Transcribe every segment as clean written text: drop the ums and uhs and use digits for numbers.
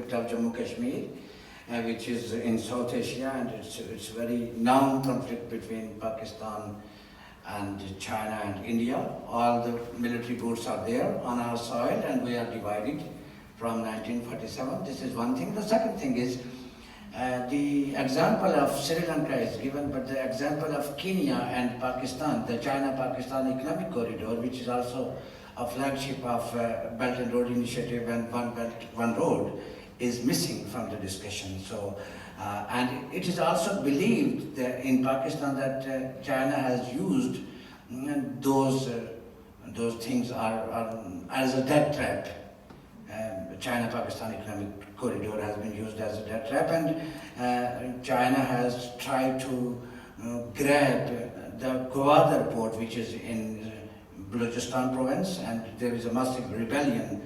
conflict of Jammu Kashmir, which is in South Asia, and it's very known conflict between Pakistan and China and India. All the military boots are there on our soil, and we are divided from 1947. This is one thing. The second thing is the example of Sri Lanka is given, but the example of Kenya and Pakistan, the China-Pakistan Economic Corridor, which is also a flagship of Belt and Road Initiative and One Belt, One Road, is missing from the discussion. So, and it is also believed that in Pakistan that China has used those things are as a death trap. China-Pakistan Economic Corridor has been used as a death trap, and China has tried to grab the Gwadar port, which is in Balochistan province, and there is a massive rebellion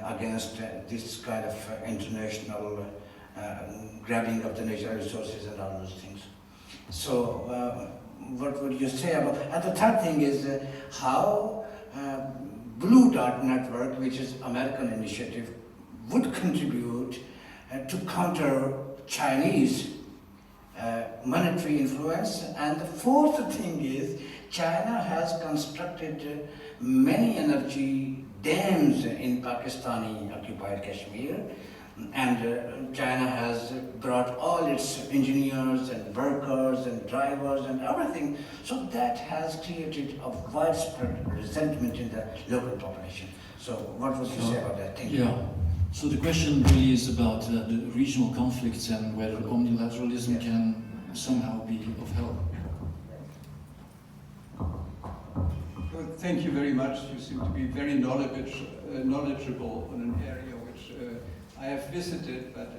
against this kind of international grabbing of the natural resources and all those things. So what would you say about, and the third thing is how Blue Dot Network, which is American initiative, would contribute to counter Chinese monetary influence. And the fourth thing is China has constructed many energy dams in Pakistani occupied Kashmir, and China has brought all its engineers and workers and drivers and everything. So that has created a widespread resentment in the local population. So what would you say about that? Thank you. Yeah. So the question really is about the regional conflicts and whether omnilateralism can somehow be of help. Well, thank you very much. You seem to be very knowledgeable on an area which I have visited, but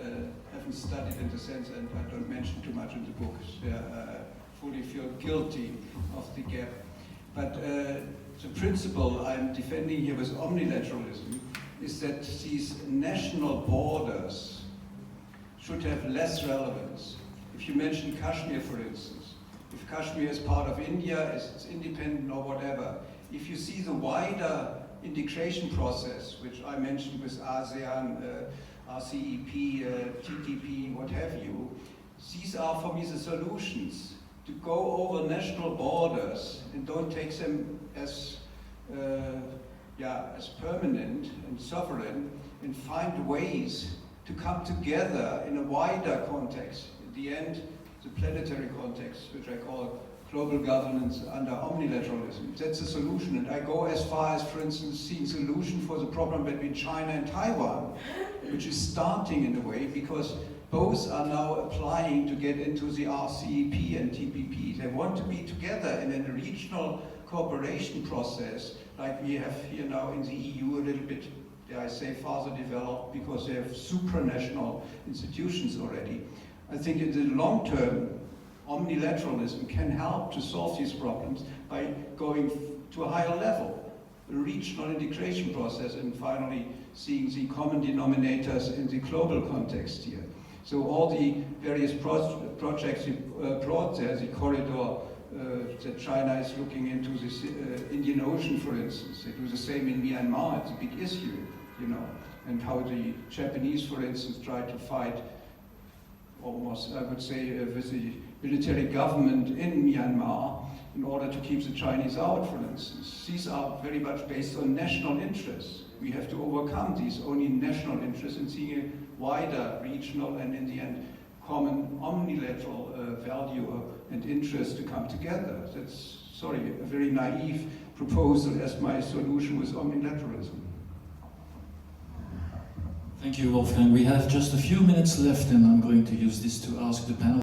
haven't studied in the sense, and I don't mention too much in the books. I fully feel guilty of the gap. But the principle I'm defending here with omnilateralism is that these national borders should have less relevance. If you mention Kashmir, for instance, if Kashmir is part of India, it's independent or whatever, if you see the wider integration process, which I mentioned with ASEAN, RCEP, TTP, what have you, these are for me the solutions. To go over national borders and don't take them as permanent and sovereign, and find ways to come together in a wider context. In the end, the planetary context, which I call global governance under omnilateralism. That's a solution, and I go as far as, for instance, seeing a solution for the problem between China and Taiwan, which is starting in a way, because both are now applying to get into the RCEP and TPP. They want to be together in a regional cooperation process, like we have here now in the EU, a little bit, dare I say, farther developed, because they have supranational institutions already. I think in the long term, omnilateralism can help to solve these problems by going to a higher level, a regional integration process, and finally seeing the common denominators in the global context here. So all the various projects you brought there, the corridor that China is looking into this Indian Ocean, for instance. They do the same in Myanmar. It's a big issue, you know, and how the Japanese, for instance, try to fight almost, I would say, with the military government in Myanmar in order to keep the Chinese out, for instance. These are very much based on national interests. We have to overcome these only national interests and see a wider regional and, in the end, common omnilateral value and interest to come together. That's, sorry, a very naive proposal as my solution with omnilateralism. Thank you, Wolfgang. We have just a few minutes left, and I'm going to use this to ask the panel